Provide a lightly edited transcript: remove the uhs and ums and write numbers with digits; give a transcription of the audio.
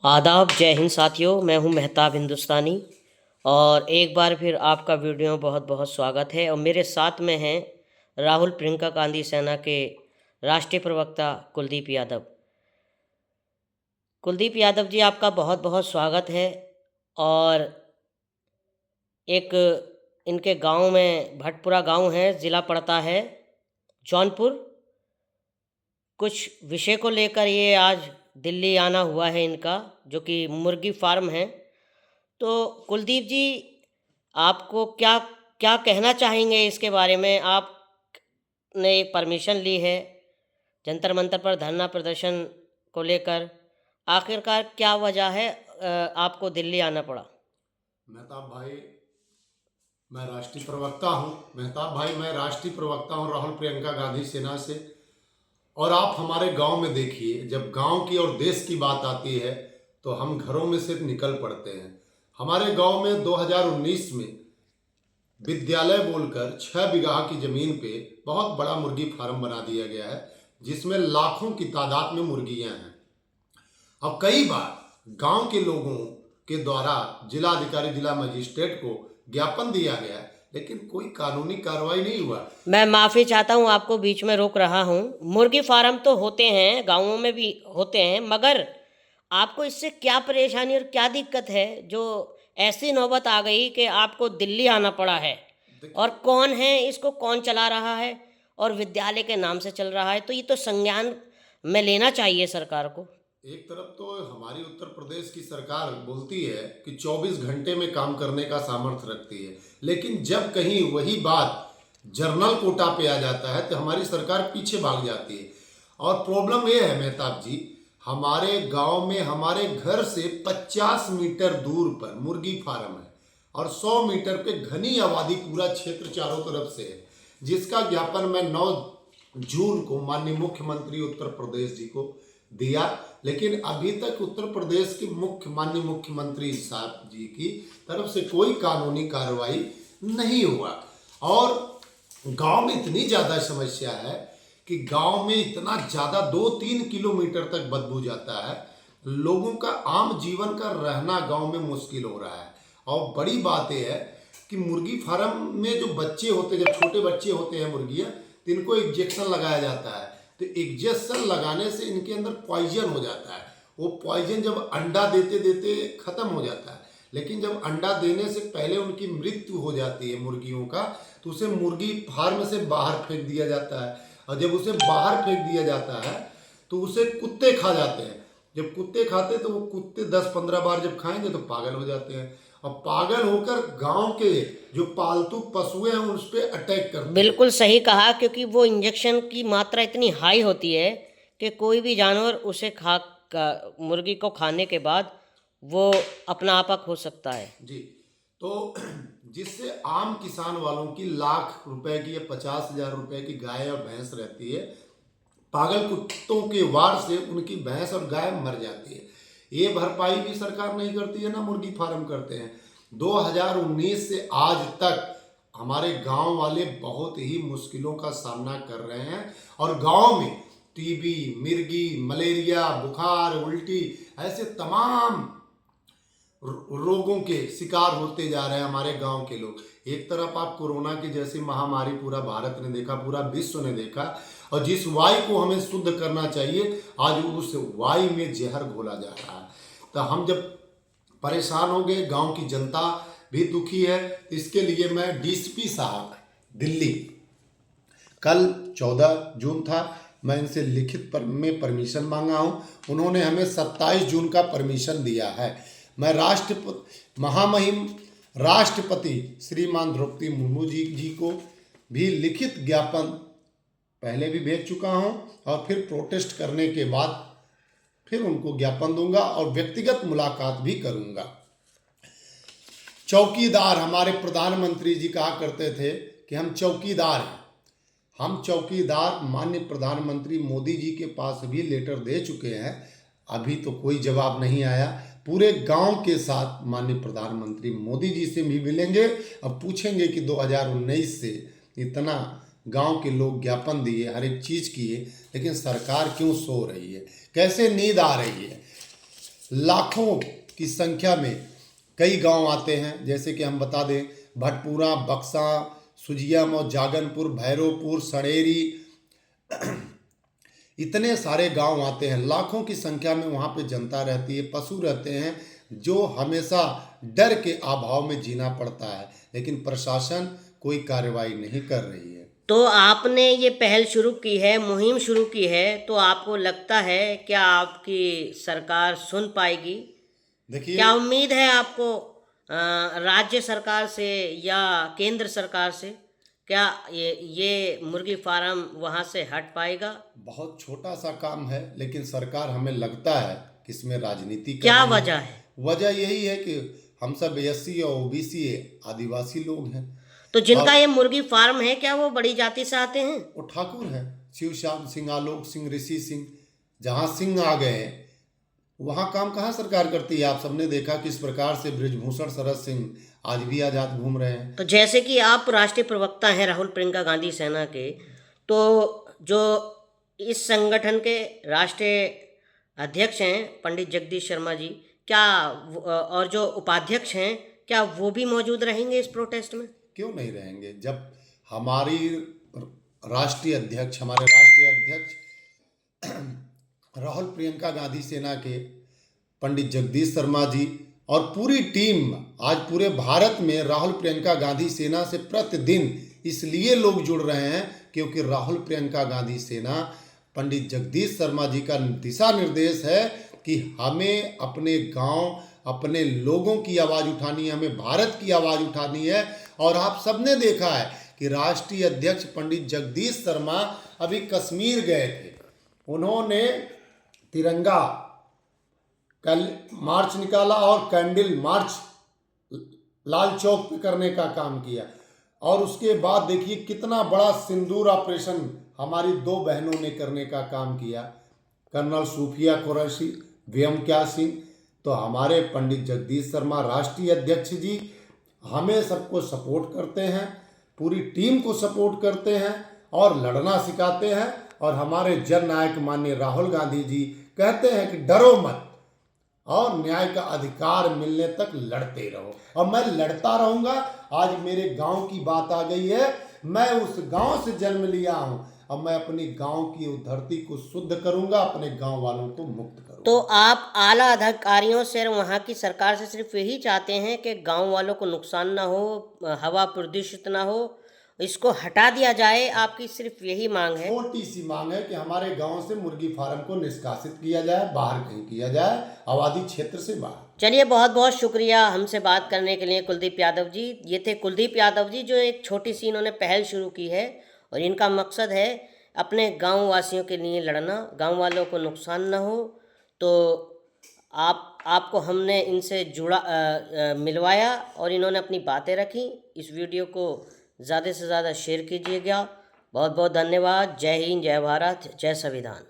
आदाब, जय हिंद साथियों। मैं हूं मेहताब हिंदुस्तानी और एक बार फिर आपका वीडियो बहुत बहुत स्वागत है। और मेरे साथ में हैं राहुल प्रियंका गांधी सेना के राष्ट्रीय प्रवक्ता कुलदीप यादव। कुलदीप यादव जी, आपका बहुत बहुत स्वागत है। और एक इनके गांव में भटपुरा गांव है, ज़िला पड़ता है जौनपुर। कुछ विषय को लेकर ये आज दिल्ली आना हुआ है इनका, जो कि मुर्गी फार्म है। तो कुलदीप जी, आपको क्या क्या कहना चाहेंगे इसके बारे में? आपने परमिशन ली है जंतर मंतर पर धरना प्रदर्शन को लेकर, आखिरकार क्या वजह है आपको दिल्ली आना पड़ा? मेहताब भाई, मैं राष्ट्रीय प्रवक्ता हूं। मेहताब भाई, मैं राष्ट्रीय प्रवक्ता हूं राहुल प्रियंका गांधी सेना से। और आप हमारे गांव में देखिए, जब गांव की और देश की बात आती है तो हम घरों में से निकल पड़ते हैं। हमारे गांव में 2019 में विद्यालय बोलकर 6 बीघा की जमीन पे बहुत बड़ा मुर्गी फार्म बना दिया गया है, जिसमें लाखों की तादाद में मुर्गियां हैं। अब कई बार गांव के लोगों के द्वारा जिला अधिकारी, जिला मजिस्ट्रेट को ज्ञापन दिया गया, लेकिन कोई कानूनी कार्रवाई नहीं हुआ। मैं माफ़ी चाहता हूँ, आपको बीच में रोक रहा हूँ। मुर्गी फार्म तो होते हैं, गाँवों में भी होते हैं, मगर आपको इससे क्या परेशानी और क्या दिक्कत है जो ऐसी नौबत आ गई कि आपको दिल्ली आना पड़ा है? और कौन है इसको, कौन चला रहा है? और विद्यालय के नाम से चल रहा है, तो ये तो संज्ञान में लेना चाहिए सरकार को। एक तरफ तो हमारी उत्तर प्रदेश की सरकार बोलती है कि 24 घंटे में काम करने का सामर्थ्य रखती है, लेकिन जब कहीं वही बात जर्नल कोटा पे आ जाता है तो हमारी सरकार पीछे भाग जाती है। और प्रॉब्लम ये है मेहताब जी, हमारे गांव में हमारे घर से 50 मीटर दूर पर मुर्गी फार्म है और 100 मीटर पे घनी आबादी, पूरा क्षेत्र चारों तरफ से है, जिसका ज्ञापन मैं 9 जून को माननीय मुख्यमंत्री उत्तर प्रदेश जी को दिया। लेकिन अभी तक उत्तर प्रदेश के माननीय मुख्यमंत्री साहब जी की तरफ से कोई कानूनी कार्रवाई नहीं हुआ। और गांव में इतनी ज़्यादा समस्या है कि गांव में इतना ज़्यादा 2-3 किलोमीटर तक बदबू जाता है। लोगों का आम जीवन का रहना गांव में मुश्किल हो रहा है। और बड़ी बात यह है कि मुर्गी फार्म में जो बच्चे होते हैं, जब छोटे बच्चे होते हैं मुर्गियाँ, तो इनको इंजेक्शन लगाया जाता है। तो इंजेक्शन लगाने से इनके अंदर पॉइजन हो जाता है। वो पॉइजन जब अंडा देते देते खत्म हो जाता है, लेकिन जब अंडा देने से पहले उनकी मृत्यु हो जाती है मुर्गियों का, तो उसे मुर्गी फार्म से बाहर फेंक दिया जाता है। और जब उसे बाहर फेंक दिया जाता है तो उसे कुत्ते खा जाते हैं। जब कुत्ते खाते तो वो कुत्ते 10-15 बार जब खाएंगे तो पागल हो जाते हैं, और पागल होकर गांव के जो पालतू पशु हैं उस पर अटैक करते हैं। बिल्कुल सही कहा, क्योंकि वो इंजेक्शन की मात्रा इतनी हाई होती है कि कोई भी जानवर उसे मुर्गी को खाने के बाद वो अपना आपा खो सकता है। जी, तो जिससे आम किसान वालों की लाख रुपए की या 50,000 रुपए की गाय और भैंस रहती है, पागल कुत्तों के वार से उनकी भैंस और गाय मर जाती है। ये भरपाई भी सरकार नहीं करती है, ना मुर्गी फार्म करते हैं। 2019 से आज तक हमारे गांव वाले बहुत ही मुश्किलों का सामना कर रहे हैं। और गांव में टीबी, मिर्गी, मलेरिया, बुखार, उल्टी, ऐसे तमाम रोगों के शिकार होते जा रहे हैं हमारे गांव के लोग। एक तरफ आप कोरोना की जैसी महामारी पूरा भारत ने देखा, पूरा विश्व ने देखा, और जिस वायु को हमें शुद्ध करना चाहिए, आज उस वायु में जहर घोला जा रहा है। तो हम जब परेशान हो गए, गांव की जनता भी दुखी है। इसके लिए मैं डीसीपी साहब दिल्ली, कल 14 जून था, मैं इनसे लिखित में परमिशन मांगा हूं। उन्होंने हमें 27 जून का परमिशन दिया है। मैं महामहिम राष्ट्रपति श्रीमान द्रौपदी मुर्मू जी को भी लिखित ज्ञापन पहले भी भेज चुका हूं, और फिर प्रोटेस्ट करने के बाद फिर उनको ज्ञापन दूंगा और व्यक्तिगत मुलाकात भी करूंगा। चौकीदार, हमारे प्रधानमंत्री जी कहा करते थे कि हम चौकीदार हैं। हम चौकीदार माननीय प्रधानमंत्री मोदी जी के पास भी लेटर दे चुके हैं, अभी तो कोई जवाब नहीं आया। पूरे गांव के साथ माननीय प्रधानमंत्री मोदी जी से भी मिलेंगे, अब पूछेंगे कि 2019 से इतना गांव के लोग ज्ञापन दिए, हर एक चीज़ किए, लेकिन सरकार क्यों सो रही है, कैसे नींद आ रही है। लाखों की संख्या में कई गांव आते हैं, जैसे कि हम बता दें भटपूरा, बक्सा, सुजियाम, जागनपुर, भैरवपुर, सड़ेरी, इतने सारे गांव आते हैं। लाखों की संख्या में वहाँ पे जनता रहती है, पशु रहते हैं, जो हमेशा डर के अभाव में जीना पड़ता है, लेकिन प्रशासन कोई कार्रवाई नहीं कर रही है। तो आपने ये पहल शुरू की है, मुहिम शुरू की है, तो आपको लगता है क्या आपकी सरकार सुन पाएगी? देखिए, क्या उम्मीद है आपको राज्य सरकार से या केंद्र सरकार से? क्या ये मुर्गी फार्म वहाँ से हट पाएगा? बहुत छोटा सा काम है, लेकिन सरकार, हमें लगता है कि इसमें राजनीति कर क्या रही है। वजह है? वजह यही है कि हम सब एससी और ओबीसी आदिवासी लोग हैं, तो जिनका और ये मुर्गी फार्म है क्या वो बड़ी जाति से आते हैं? वो ठाकुर हैं, शिव श्याम सिंह, आलोक सिंह, ऋषि सिंह। जहाँ सिंह आ गए हैं वहाँ काम कहाँ सरकार करती है? आप सबने देखा किस प्रकार से बृजभूषण शरद सिंह आज भी आज़ाद घूम रहे हैं। तो जैसे कि आप राष्ट्रीय प्रवक्ता हैं राहुल प्रियंका गांधी सेना के, तो जो इस संगठन के राष्ट्रीय अध्यक्ष हैं पंडित जगदीश शर्मा जी, क्या और जो उपाध्यक्ष हैं क्या वो भी मौजूद रहेंगे इस प्रोटेस्ट में? क्यों नहीं रहेंगे? जब हमारे राष्ट्रीय अध्यक्ष राहुल प्रियंका गांधी सेना के पंडित जगदीश शर्मा जी और पूरी टीम आज पूरे भारत में राहुल प्रियंका गांधी सेना से प्रतिदिन इसलिए लोग जुड़ रहे हैं क्योंकि राहुल प्रियंका गांधी सेना, पंडित जगदीश शर्मा जी का दिशा निर्देश है कि हमें अपने गांव, अपने लोगों की आवाज़ उठानी है, हमें भारत की आवाज़ उठानी है। और आप सबने देखा है कि राष्ट्रीय अध्यक्ष पंडित जगदीश शर्मा अभी कश्मीर गए थे, उन्होंने तिरंगा कल मार्च निकाला और कैंडल मार्च लाल चौक पे करने का काम किया। और उसके बाद देखिए कितना बड़ा सिंदूर ऑपरेशन हमारी दो बहनों ने करने का काम किया, कर्नल सूफिया कुरैशी, व्योमक्या सिंह। तो हमारे पंडित जगदीश शर्मा राष्ट्रीय अध्यक्ष जी हमें सबको सपोर्ट करते हैं, पूरी टीम को सपोर्ट करते हैं और लड़ना सिखाते हैं। और हमारे जननायक माननीय राहुल गांधी जी कहते हैं कि डरो मत और न्याय का अधिकार मिलने तक लड़ते रहो। और मैं लड़ता रहूंगा। आज मेरे गांव की बात आ गई है, मैं उस गांव से जन्म लिया हूं, अब मैं अपनी गांव की उस धरती को शुद्ध करूंगा, अपने गांव वालों को मुक्त करूंगा। तो आप आला अधिकारियों से, वहाँ की सरकार से सिर्फ यही चाहते हैं कि गांव वालों को नुकसान ना हो, हवा प्रदूषित ना हो, इसको हटा दिया जाए, आपकी सिर्फ यही मांग है? छोटी सी मांग है कि हमारे गांव से मुर्गी फार्म को निष्कासित किया जाए, बाहर कहीं किया जाए, आबादी क्षेत्र से बाहर। चलिए, बहुत बहुत शुक्रिया हमसे बात करने के लिए कुलदीप यादव जी। ये थे कुलदीप यादव जी, जो एक छोटी सी इन्होंने पहल शुरू की है और इनका मकसद है अपने गांव वासियों के लिए लड़ना, गांव वालों को नुकसान ना हो। तो आपको हमने इनसे मिलवाया और इन्होंने अपनी बातें रखी। इस वीडियो को ज़्यादा से ज़्यादा शेयर कीजिएगा। बहुत बहुत धन्यवाद। जय हिंद, जय भारत, जय संविधान।